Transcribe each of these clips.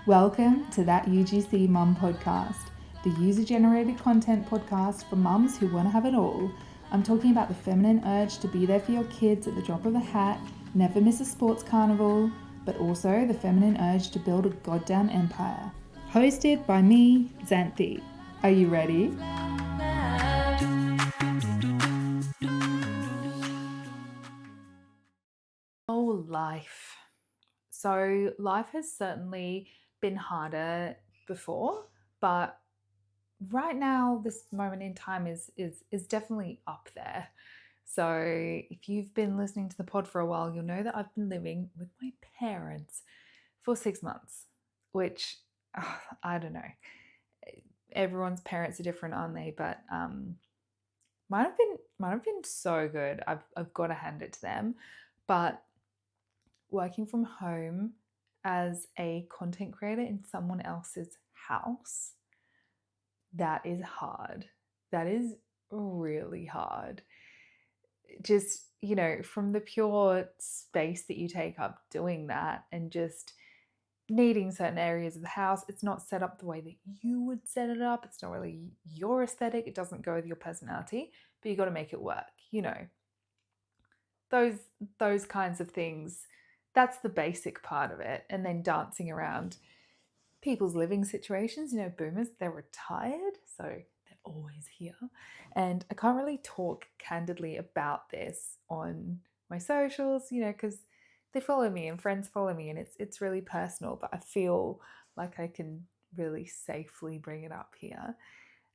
Welcome to That UGC Mum Podcast, the user-generated content podcast for mums who want to have it all. I'm talking about the feminine urge to be there for your kids at the drop of a hat, never miss a sports carnival, but also the feminine urge to build a goddamn empire. Hosted by me, Xanthe. Are you ready? Oh, life. So life has certainly been harder before, but right now this moment in time is definitely up there. So if you've been listening to the pod for a while, you'll know that I've been living with my parents for 6 months, which I don't know. Everyone's parents are different, aren't they? But might have been so good. I've got to hand it to them. But working from home as a content creator in someone else's house, that is hard. That is really hard. Just, from the pure space that you take up doing that and just needing certain areas of the house, it's not set up the way that you would set it up. It's not really your aesthetic. It doesn't go with your personality, but you got to make it work. Those kinds of things. That's the basic part of it. And then dancing around people's living situations. Boomers, they're retired, so they're always here. And I can't really talk candidly about this on my socials, because they follow me and friends follow me, and it's really personal, but I feel like I can really safely bring it up here.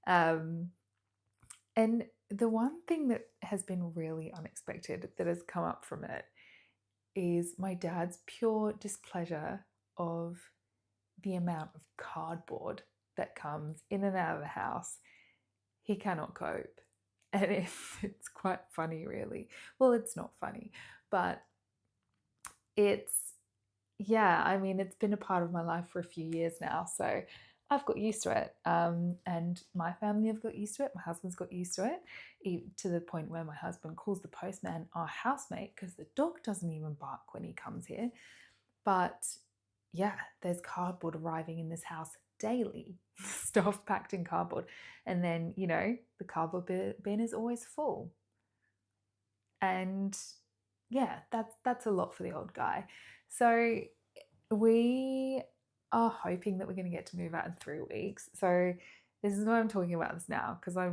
And the one thing that has been really unexpected that has come up from it is my dad's pure displeasure of the amount of cardboard that comes in and out of the house. He cannot cope. And it's quite funny, really. Well, it's not funny, but it's been a part of my life for a few years now. So I've got used to it. And my family have got used to it. My husband's got used to it, to the point where my husband calls the postman our housemate because the dog doesn't even bark when he comes here. But yeah, there's cardboard arriving in this house daily, stuff packed in cardboard. And then, the cardboard bin is always full. And yeah, that's a lot for the old guy. So we are hoping that we're going to get to move out in 3 weeks. So this is why I'm talking about this now, because I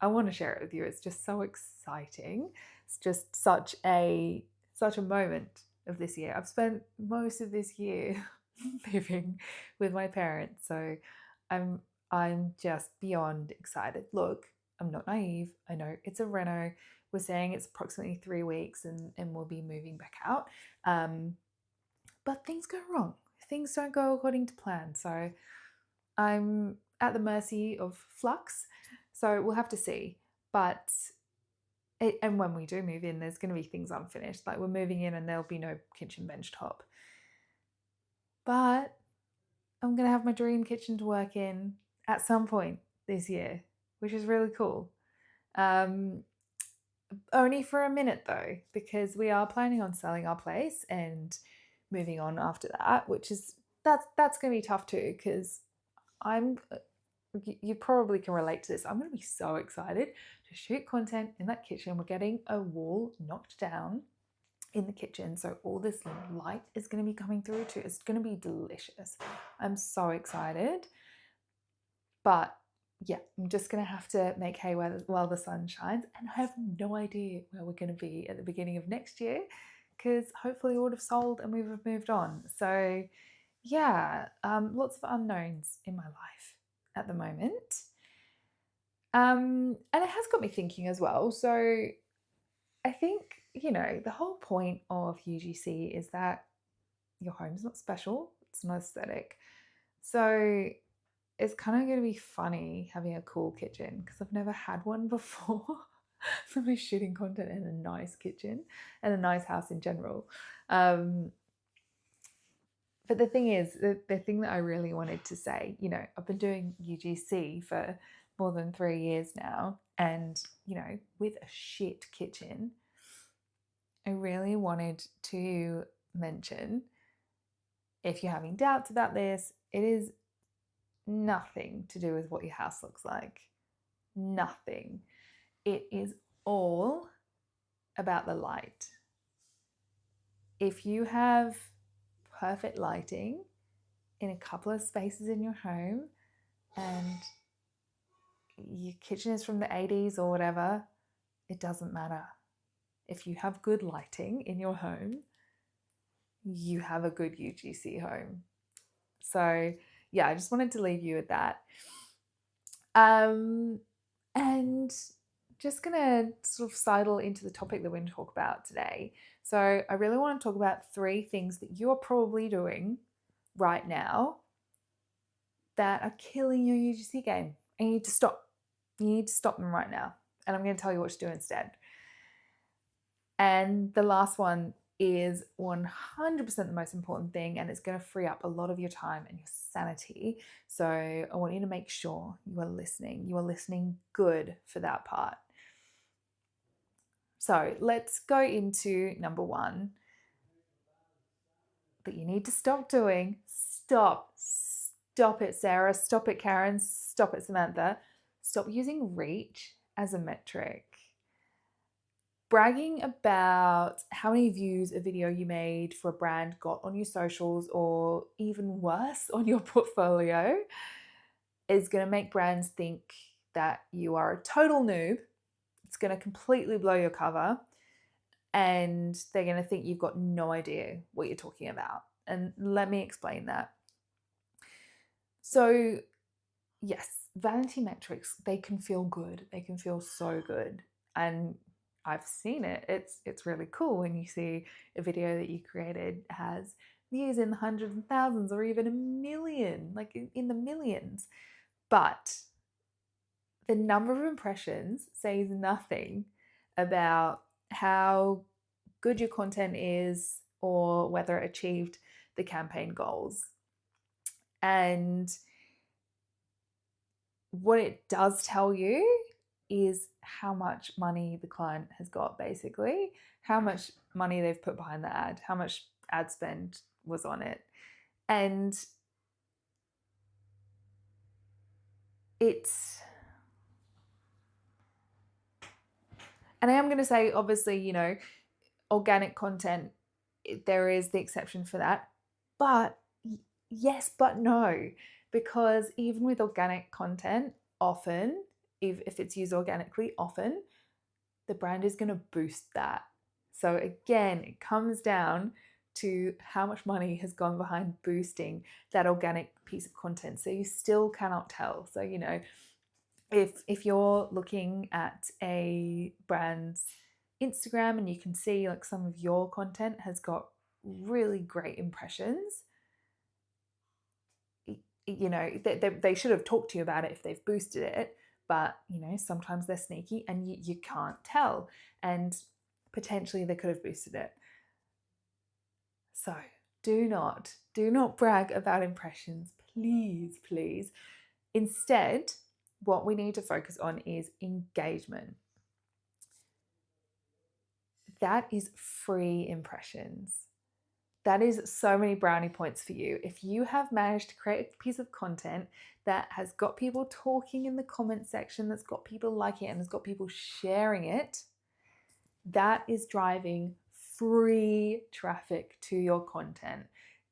want to share it with you. It's just so exciting. It's just such a moment of this year. I've spent most of this year living with my parents, so I'm just beyond excited. Look, I'm not naive. I know it's a reno. We're saying it's approximately 3 weeks and we'll be moving back out. But things go wrong. Things don't go according to plan. So I'm at the mercy of flux. So we'll have to see. But and when we do move in, there's going to be things unfinished. Like, we're moving in and there'll be no kitchen bench top. But I'm going to have my dream kitchen to work in at some point this year, which is really cool. Only for a minute though, because we are planning on selling our place and moving on after that, which is that's going to be tough too, because you probably can relate to this. I'm going to be so excited to shoot content in that kitchen. We're getting a wall knocked down in the kitchen, so all this light is going to be coming through too. It's going to be delicious. I'm so excited. But yeah, I'm just going to have to make hay while the sun shines, and I have no idea where we're going to be at the beginning of next year, because hopefully it would have sold and we would have moved on. So yeah, lots of unknowns in my life at the moment. And it has got me thinking as well. So I think, the whole point of UGC is that your home's not special, it's not aesthetic. So it's kind of going to be funny having a cool kitchen, because I've never had one before. For my shooting content in a nice kitchen and a nice house in general. But the thing is, the thing that I really wanted to say, I've been doing UGC for more than 3 years now, and, with a shit kitchen, I really wanted to mention, if you're having doubts about this, it is nothing to do with what your house looks like. Nothing. It is all about the light. If you have perfect lighting in a couple of spaces in your home and your kitchen is from the 80s or whatever, it doesn't matter. If you have good lighting in your home, you have a good UGC home. So yeah, I just wanted to leave you with that. And just gonna sort of sidle into the topic that we're going to talk about today. So I really want to talk about 3 things that you're probably doing right now that are killing your UGC game. And you need to stop. You need to stop them right now. And I'm going to tell you what to do instead. And the last one is 100% the most important thing, and it's going to free up a lot of your time and your sanity. So I want you to make sure you are listening. You are listening good for that part. So let's go into number 1 that you need to stop doing. Stop it, Sarah. Stop it, Karen. Stop it, Samantha. Stop using reach as a metric. Bragging about how many views a video you made for a brand got on your socials, or even worse, on your portfolio, is going to make brands think that you are a total noob. It's going to completely blow your cover, and they're going to think you've got no idea what you're talking about. And let me explain that. So, yes, vanity metrics, they can feel good. They can feel so good. And I've seen it. It's really cool when you see a video that you created has views in the hundreds and thousands, or even a million, like in the millions. But the number of impressions says nothing about how good your content is or whether it achieved the campaign goals. And what it does tell you is how much money the client has got, basically, how much money they've put behind the ad, how much ad spend was on it. And I am going to say, obviously, organic content, there is the exception for that. But yes, but no, because even with organic content, often, if it's used organically, often the brand is going to boost that. So again, it comes down to how much money has gone behind boosting that organic piece of content. So you still cannot tell. So, if you're looking at a brand's Instagram and you can see like some of your content has got really great impressions, they should have talked to you about it if they've boosted it. But sometimes they're sneaky and you can't tell, and potentially they could have boosted it. So do not brag about impressions, please. Instead, what we need to focus on is engagement. That is free impressions. That is so many brownie points for you. If you have managed to create a piece of content that has got people talking in the comment section, that's got people liking it, and has got people sharing it, that is driving free traffic to your content.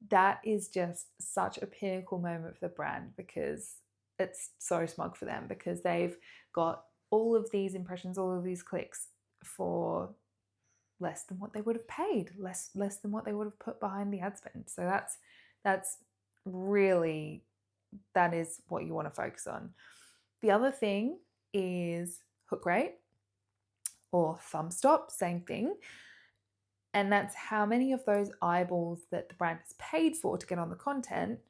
That is just such a pinnacle moment for the brand, because it's so smug for them, because they've got all of these impressions, all of these clicks for less than what they would have paid, less than what they would have put behind the ad spend. So that's really, that is what you want to focus on. The other thing is hook rate, or thumb stop, same thing. And that's how many of those eyeballs that the brand has paid for to get on the content,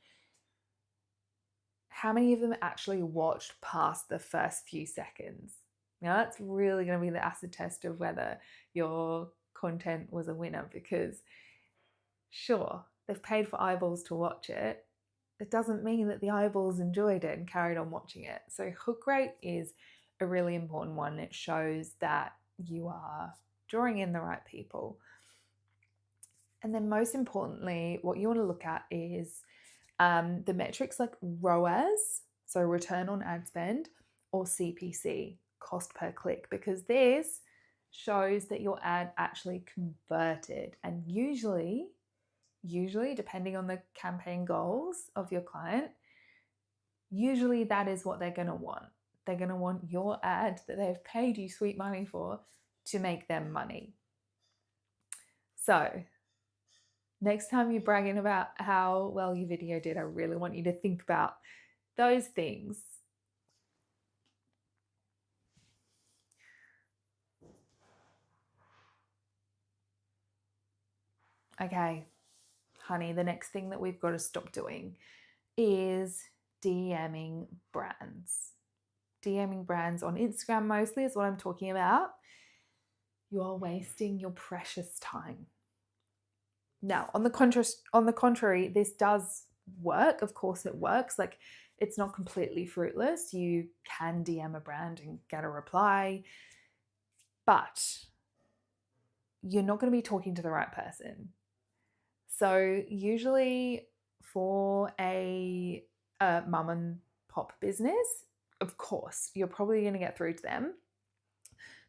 how many of them actually watched past the first few seconds. Now that's really going to be the acid test of whether your content was a winner, because sure, they've paid for eyeballs to watch it. It doesn't mean that the eyeballs enjoyed it and carried on watching it. So hook rate is a really important one. It shows that you are drawing in the right people. And then most importantly, what you want to look at is the metrics like ROAS, so return on ad spend, or CPC, cost per click, because this shows that your ad actually converted. And usually, depending on the campaign goals of your client, usually that is what they're going to want. They're going to want your ad that they've paid you sweet money for to make them money. So next time you're bragging about how well your video did, I really want you to think about those things. Okay, honey, the next thing that we've got to stop doing is DMing brands. DMing brands on Instagram mostly is what I'm talking about. You are wasting your precious time. Now, on the contrary, this does work. Of course, it works. Like, it's not completely fruitless. You can DM a brand and get a reply, but you're not going to be talking to the right person. So, usually, for a mum and pop business, of course, you're probably going to get through to them,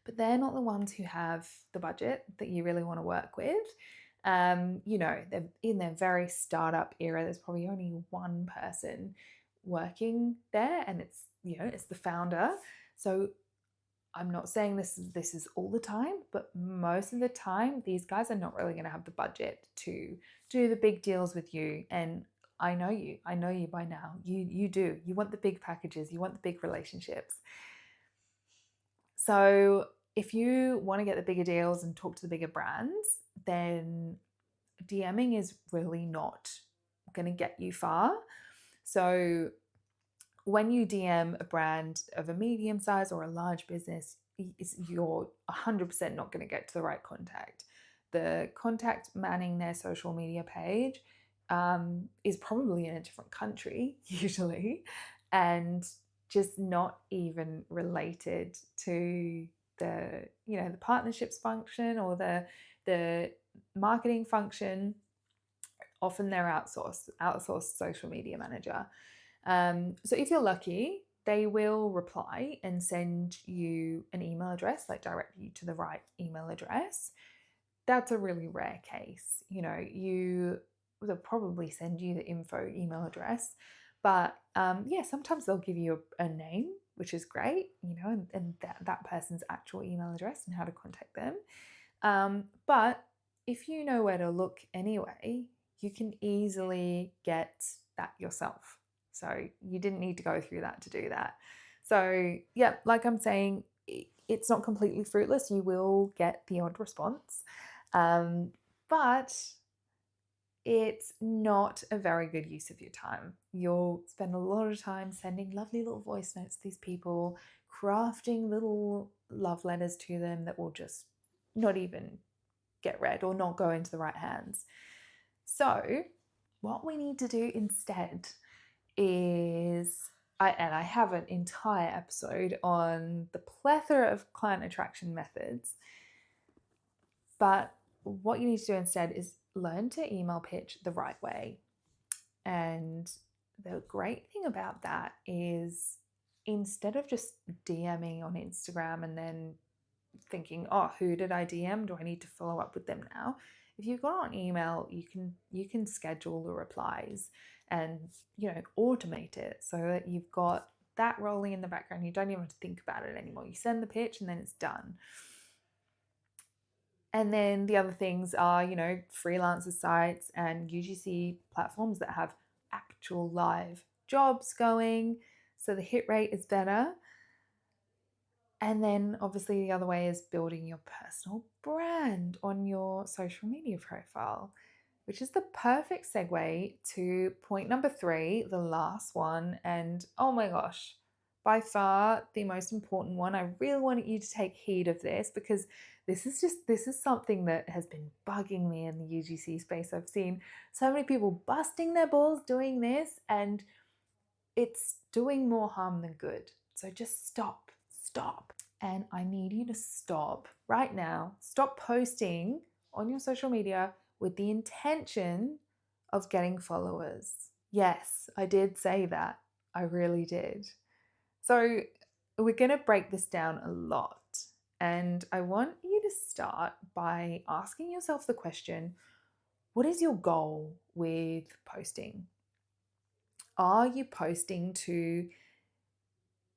but they're not the ones who have the budget that you really want to work with. They're in their very startup era. There's probably only one person working there, and it's the founder. So I'm not saying this is all the time, but most of the time, these guys are not really going to have the budget to do the big deals with you. And I know you by now. You do. You want the big packages. You want the big relationships. So if you want to get the bigger deals and talk to the bigger brands, then DMing is really not going to get you far. So when you DM a brand of a medium size or a large business, you're 100% not going to get to the right contact. The contact manning their social media page is probably in a different country, usually, and just not even related to the partnerships function or the marketing function. Often they're outsourced social media manager. So if you're lucky, they will reply and send you an email address, like direct you to the right email address. That's a really rare case. They'll probably send you the info email address, but sometimes they'll give you a name, which is great, and that person's actual email address and how to contact them. But if you know where to look anyway, you can easily get that yourself. So you didn't need to go through that to do that. So yeah, like I'm saying, it's not completely fruitless. You will get the odd response, but it's not a very good use of your time. You'll spend a lot of time sending lovely little voice notes to these people, crafting little love letters to them that will just not even get read or not go into the right hands. So what we need to do instead is, I have an entire episode on the plethora of client attraction methods, but what you need to do instead is learn to email pitch the right way. And the great thing about that is, instead of just DMing on Instagram and then thinking, oh, who did I DM? Do I need to follow up with them now? If you've got an email, you can schedule the replies and automate it so that you've got that rolling in the background. You don't even have to think about it anymore. You send the pitch and then it's done. And then the other things are, freelancer sites and UGC platforms that have actual live jobs going, so the hit rate is better. And then obviously the other way is building your personal brand on your social media profile, which is the perfect segue to point number 3, the last one. And oh my gosh, by far the most important one. I really want you to take heed of this, because this is something that has been bugging me in the UGC space. I've seen so many people busting their balls doing this, and it's doing more harm than good. So just stop. And I need you to stop right now. Stop posting on your social media with the intention of getting followers. Yes, I did say that. I really did. So we're going to break this down a lot. And I want you to start by asking yourself the question, what is your goal with posting? Are you posting to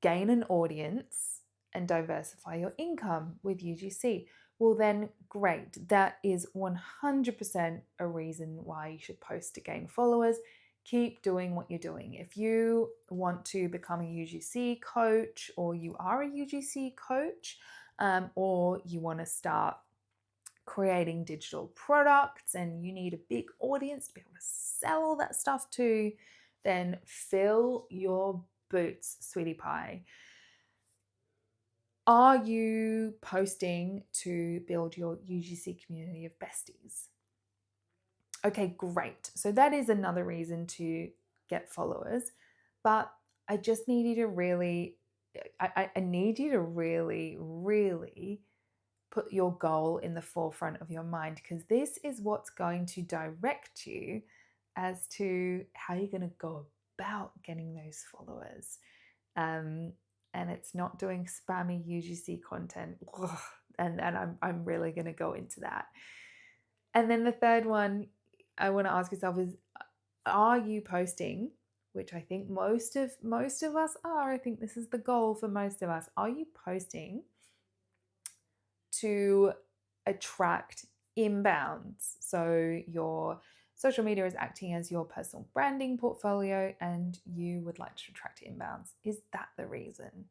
gain an audience and diversify your income with UGC? Well, then great. That is 100% a reason why you should post to gain followers. Keep doing what you're doing. If you want to become a UGC coach, or you are a UGC coach, or you want to start creating digital products and you need a big audience to be able to sell all that stuff to, then fill your boots, sweetie pie. Are you posting to build your UGC community of besties? Okay, great. So that is another reason to get followers, but I just need you to really, I need you to really put your goal in the forefront of your mind, because this is what's going to direct you as to how you're going to go about getting those followers. And it's not doing spammy UGC content. And I'm really going to go into that. And then the third one I want to ask yourself is, are you posting, which I think most of us are. I think this is the goal for most of us. Are you posting to attract inbounds? So your social media is acting as your personal branding portfolio and you would like to attract inbounds. Is that the reason?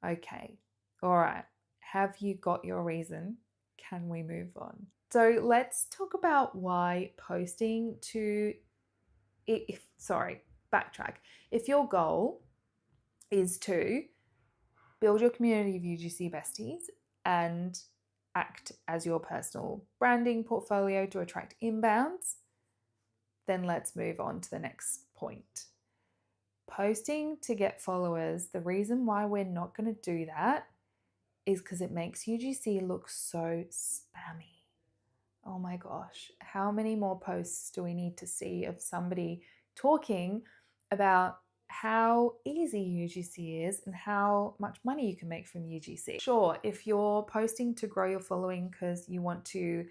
Okay. All right. Have you got your reason? Can we move on? So let's talk about why posting to, backtrack. If your goal is to build your community of UGC besties and act as your personal branding portfolio to attract inbounds, then let's move on to the next point. Posting to get followers, the reason why we're not going to do that is because it makes UGC look so spammy. Oh my gosh, how many more posts do we need to see of somebody talking about how easy UGC is and how much money you can make from UGC? Sure, if you're posting to grow your following because you want to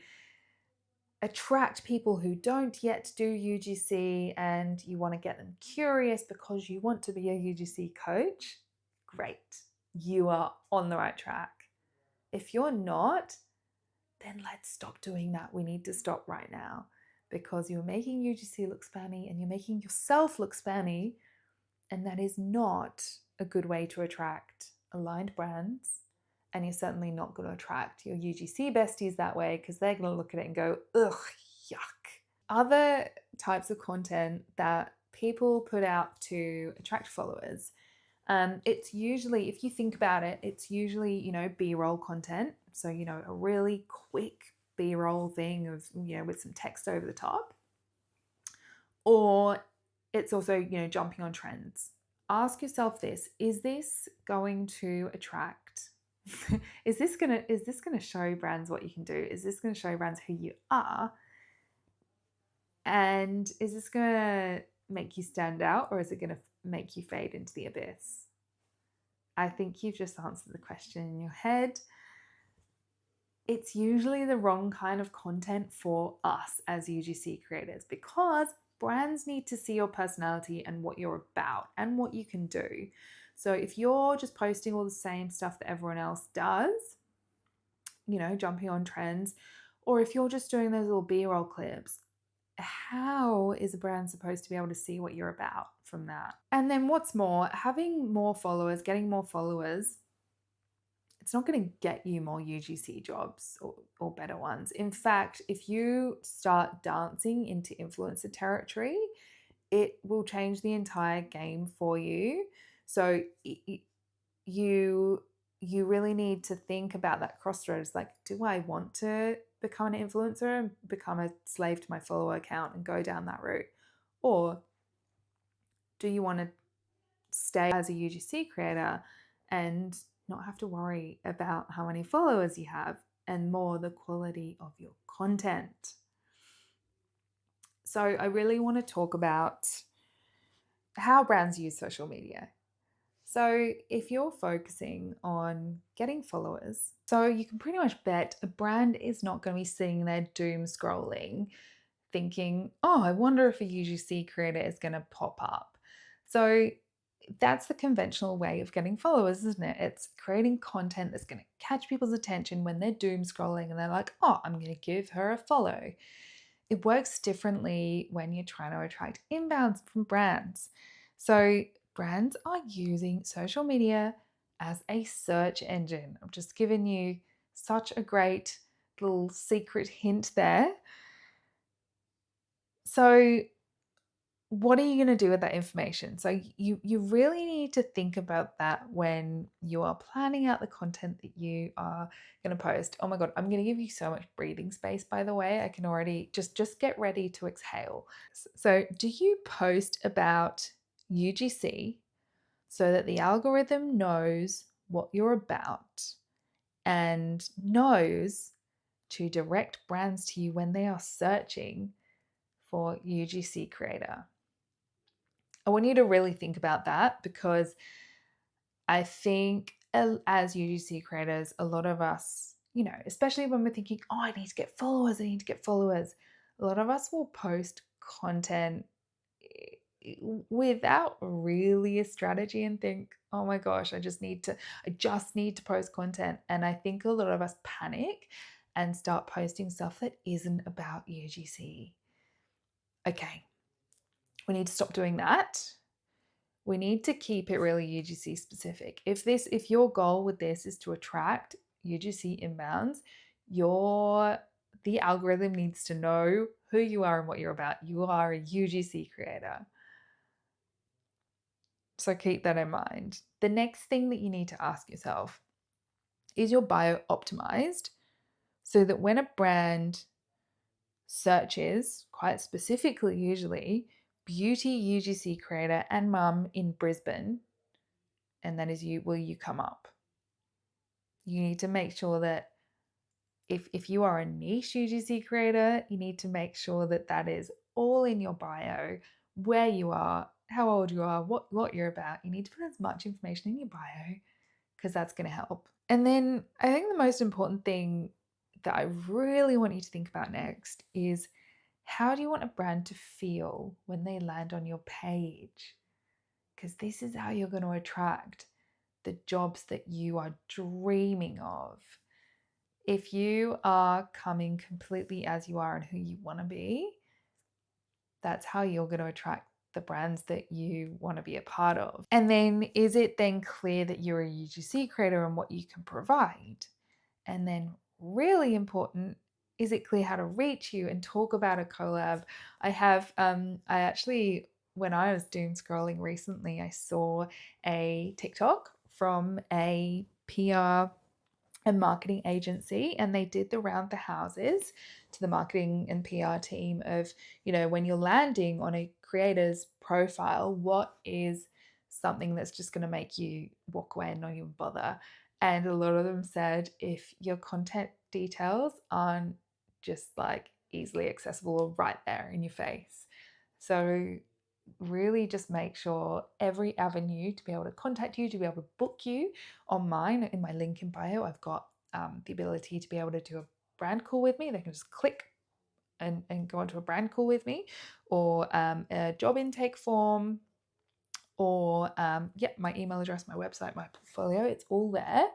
attract people who don't yet do UGC and you want to get them curious because you want to be a UGC coach, great. You are on the right track. If you're not, then let's stop doing that. We need to stop right now, because you're making UGC look spammy and you're making yourself look spammy, and that is not a good way to attract aligned brands. And you're certainly not going to attract your UGC besties that way, because they're going to look at it and go, ugh, yuck. Other types of content that people put out to attract followers, it's usually, if you think about it, it's usually, B-roll content. So, a really quick B-roll thing of, with some text over the top. Or it's also, jumping on trends. Ask yourself this, is this going to attract? Is this gonna show brands what you can do? Is this gonna show brands who you are? And is this gonna make you stand out, or is it gonna make you fade into the abyss? I think you've just answered the question in your head. It's usually the wrong kind of content for us as UGC creators, because brands need to see your personality and what you're about and what you can do. So if you're just posting all the same stuff that everyone else does, jumping on trends, or if you're just doing those little B-roll clips, how is a brand supposed to be able to see what you're about from that? And then what's more, having more followers, getting more followers, it's not going to get you more UGC jobs or better ones. In fact, if you start dancing into influencer territory, it will change the entire game for you. So you really need to think about that crossroads. Like, do I want to become an influencer and become a slave to my follower account and go down that route? Or do you want to stay as a UGC creator and not have to worry about how many followers you have, and more the quality of your content? So I really want to talk about how brands use social media. So if you're focusing on getting followers, so you can pretty much bet a brand is not going to be sitting there doom scrolling thinking, oh, I wonder if a UGC creator is going to pop up. So that's the conventional way of getting followers, isn't it? It's creating content that's going to catch people's attention when they're doom scrolling and they're like, oh, I'm going to give her a follow. It works differently when you're trying to attract inbounds from brands. So brands are using social media as a search engine. I've just given you such a great little secret hint there. So what are you going to do with that information? So you really need to think about that when you are planning out the content that you are going to post. Oh my god, I'm going to give you so much breathing space, by the way. I can already just get ready to exhale. So do you post about UGC so that the algorithm knows what you're about and knows to direct brands to you when they are searching for UGC creator? I want you to really think about that, because I think as UGC creators, a lot of us, especially when we're thinking, oh, I need to get followers, a lot of us will post content without really a strategy and think, oh my gosh, I just need to post content. And I think a lot of us panic and start posting stuff that isn't about UGC. Okay, we need to stop doing that. We need to keep it really UGC specific. If your goal with this is to attract UGC inbounds, the algorithm needs to know who you are and what you're about. You are a UGC creator. So keep that in mind. The next thing that you need to ask yourself, is your bio optimized so that when a brand searches, quite specifically usually, beauty UGC creator and mum in Brisbane, and that is you, will you come up? You need to make sure that if you are a niche UGC creator, you need to make sure that that is all in your bio, where you are, how old you are, what you're about. You need to put as much information in your bio, because that's going to help. And then I think the most important thing that I really want you to think about next is, how do you want a brand to feel when they land on your page? Because this is how you're going to attract the jobs that you are dreaming of. If you are coming completely as you are and who you want to be, that's how you're going to attract the brands that you want to be a part of. And then, is it then clear that you're a UGC creator and what you can provide? And then, really important, is it clear how to reach you and talk about a collab? I actually, when I was doom scrolling recently, I saw a TikTok from a PR and marketing agency, and they did the round the houses to the marketing and PR team of, when you're landing on a creator's profile, what is something that's just going to make you walk away and not even bother? And a lot of them said, if your content details aren't just like easily accessible or right there in your face. So really just make sure every avenue to be able to contact you, to be able to book you. On mine, in my link in bio, I've got the ability to be able to do a brand call with me. They can just click and go onto a brand call with me, or a job intake form, or my email address, my website, my portfolio. It's all there,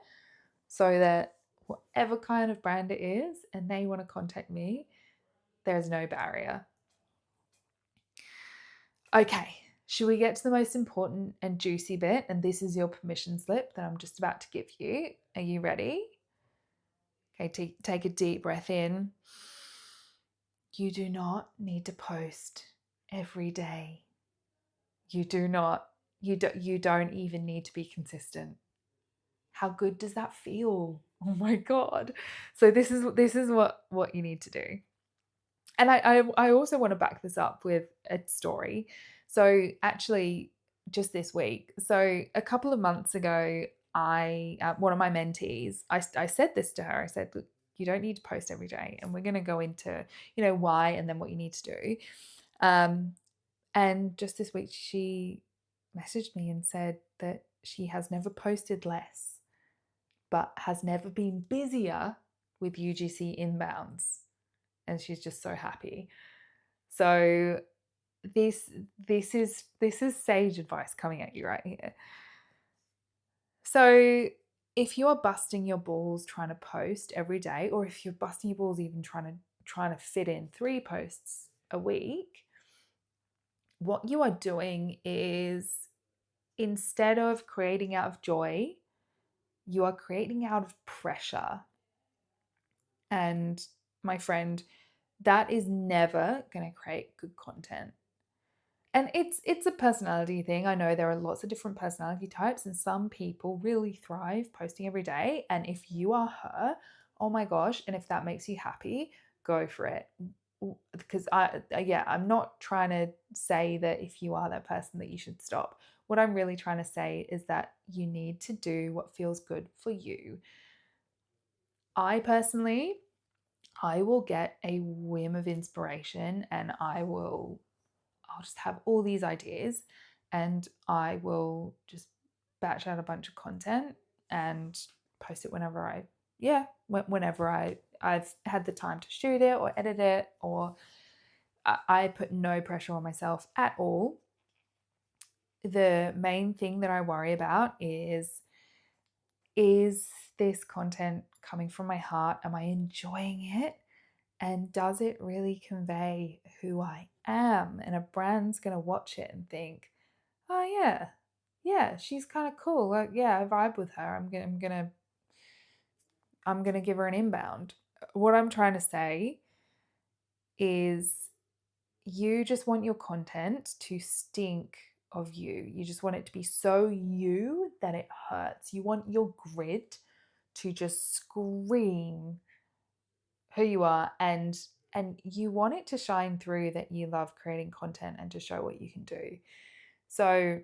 so that whatever kind of brand it is and they want to contact me, there's no barrier. Okay, should we get to the most important and juicy bit? And this is your permission slip that I'm just about to give you. Are you ready? Okay, take a deep breath in. You do not need to post every day. You do not. You don't even need to be consistent. How good does that feel? Oh my god. So this is what you need to do. And I also want to back this up with a story. So actually, just this week, so a couple of months ago, one of my mentees, I said this to her. I said, look, you don't need to post every day, and we're going to go into why and then what you need to do. And just this week, she messaged me and said that she has never posted less, but has never been busier with UGC inbounds. And she's just so happy. So this is sage advice coming at you right here. So if you're busting your balls trying to post every day, or if you're busting your balls even trying to fit in 3 posts a week, what you are doing is, instead of creating out of joy, you are creating out of pressure. And my friend, that is never going to create good content. And it's a personality thing. I know there are lots of different personality types, and some people really thrive posting every day. And if you are her, oh my gosh, and if that makes you happy, go for it. Because I'm not trying to say that if you are that person that you should stop. What I'm really trying to say is that you need to do what feels good for you. I personally, I will get a whim of inspiration and I'll just have all these ideas and I will just batch out a bunch of content and post it whenever I've had the time to shoot it or edit it, or I put no pressure on myself at all. The main thing that I worry about is this content coming from my heart? Am I enjoying it? And does it really convey who I am? And a brand's going to watch it and think, oh yeah, she's kind of cool. Like, yeah, I vibe with her. I'm gonna give her an inbound. What I'm trying to say is, you just want your content to stink of you. You just want it to be so you that it hurts. You want your grid to just scream who you are, and you want it to shine through that you love creating content and to show what you can do. So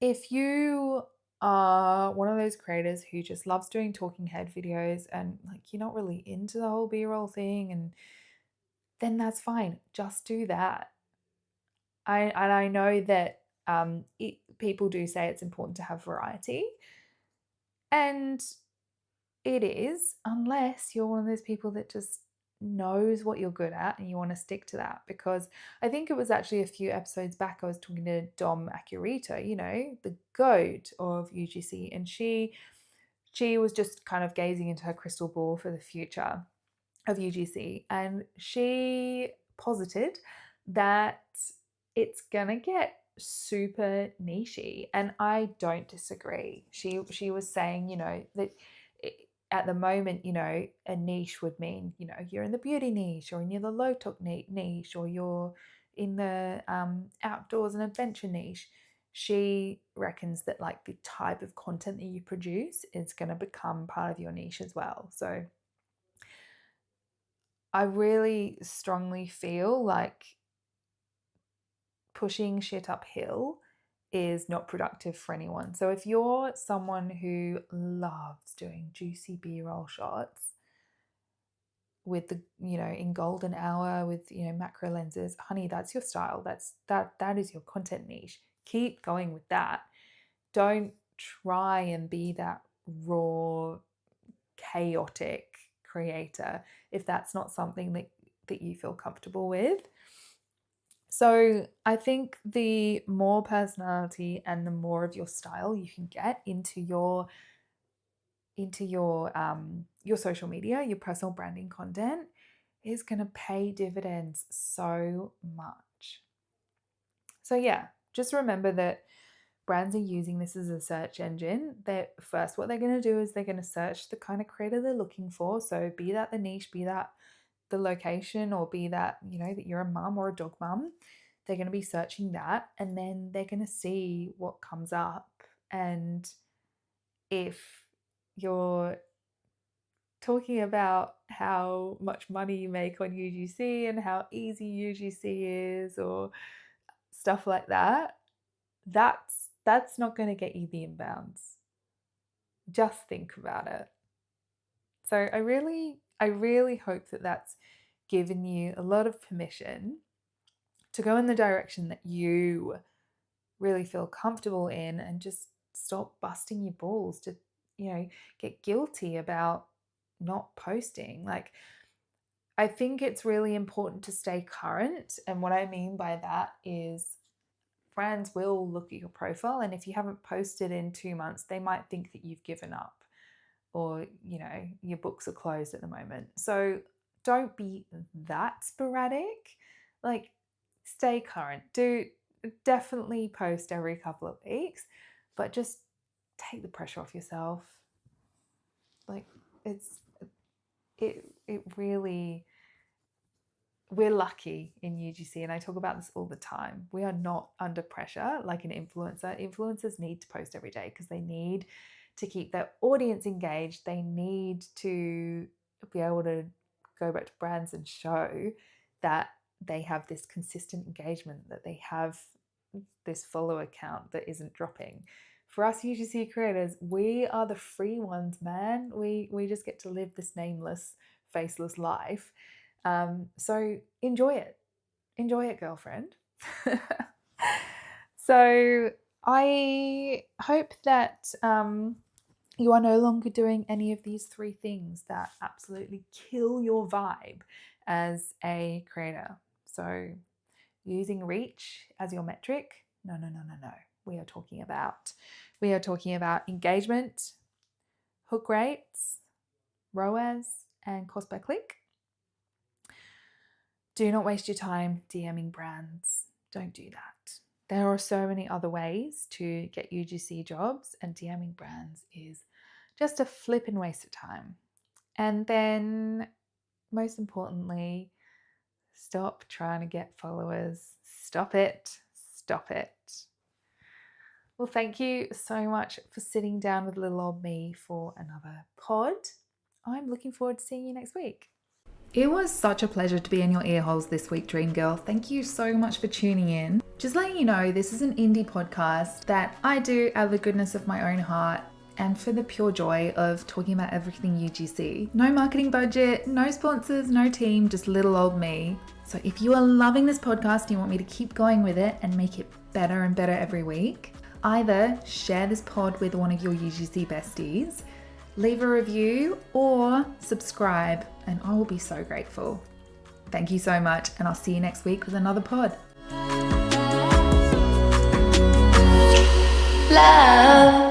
if you are one of those creators who just loves doing talking head videos and like you're not really into the whole B-roll thing, and then that's fine. Just do that. I know that people do say it's important to have variety, and it is, unless you're one of those people that just knows what you're good at and you want to stick to that. Because I think it was actually a few episodes back, I was talking to Dom Accurita, the goat of UGC, and she was just kind of gazing into her crystal ball for the future of UGC, and she posited that it's gonna get super nichey, and I don't disagree. She was saying, that at the moment, a niche would mean, you're in the beauty niche, or you're in the low talk niche, or you're in the outdoors and adventure niche. She reckons that like the type of content that you produce is going to become part of your niche as well. So I really strongly feel like pushing shit uphill is not productive for anyone. So if you're someone who loves doing juicy B-roll shots with the, in golden hour with, macro lenses, honey, that's your style. That is your content niche. Keep going with that. Don't try and be that raw, chaotic creator if that's not something that you feel comfortable with. So I think the more personality and the more of your style you can get into your social media, your personal branding content, is going to pay dividends so much. So yeah, just remember that brands are using this as a search engine. That first, what they're going to do is they're going to search the kind of creator they're looking for. So be that the niche, be that the location, or be that, that you're a mum or a dog mum. They're going to be searching that, and then they're going to see what comes up. And if you're talking about how much money you make on UGC and how easy UGC is, or stuff like that, that's not going to get you the inbounds. Just think about it. So I really hope that that's given you a lot of permission to go in the direction that you really feel comfortable in, and just stop busting your balls to, get guilty about not posting. Like, I think it's really important to stay current. And what I mean by that is brands will look at your profile, and if you haven't posted in 2 months, they might think that you've given up, or, your books are closed at the moment. So don't be that sporadic. Like, stay current. Do definitely post every couple of weeks, but just take the pressure off yourself. Like, it really, we're lucky in UGC, and I talk about this all the time. We are not under pressure like an influencer. Influencers need to post every day because they need to keep their audience engaged. They need to be able to go back to brands and show that they have this consistent engagement, that they have this follower count that isn't dropping. For us UGC creators, we are the free ones, man. We just get to live this nameless, faceless life. So enjoy it, girlfriend. So I hope that you are no longer doing any of these 3 things that absolutely kill your vibe as a creator. So using reach as your metric, no. We are talking about engagement, hook rates, ROAS, and cost per click. Do not waste your time DMing brands. Don't do that. There are so many other ways to get UGC jobs, and DMing brands is just a flippin' waste of time. And then, most importantly, stop trying to get followers. Stop it. Well, thank you so much for sitting down with little old me for another pod. I'm looking forward to seeing you next week. It was such a pleasure to be in your ear holes this week, Dream Girl. Thank you so much for tuning in. Just letting you know, this is an indie podcast that I do out of the goodness of my own heart and for the pure joy of talking about everything UGC. No marketing budget, no sponsors, no team, just little old me. So if you are loving this podcast and you want me to keep going with it and make it better and better every week, either share this pod with one of your UGC besties, leave a review, or subscribe, and I will be so grateful. Thank you so much, and I'll see you next week with another pod. Love.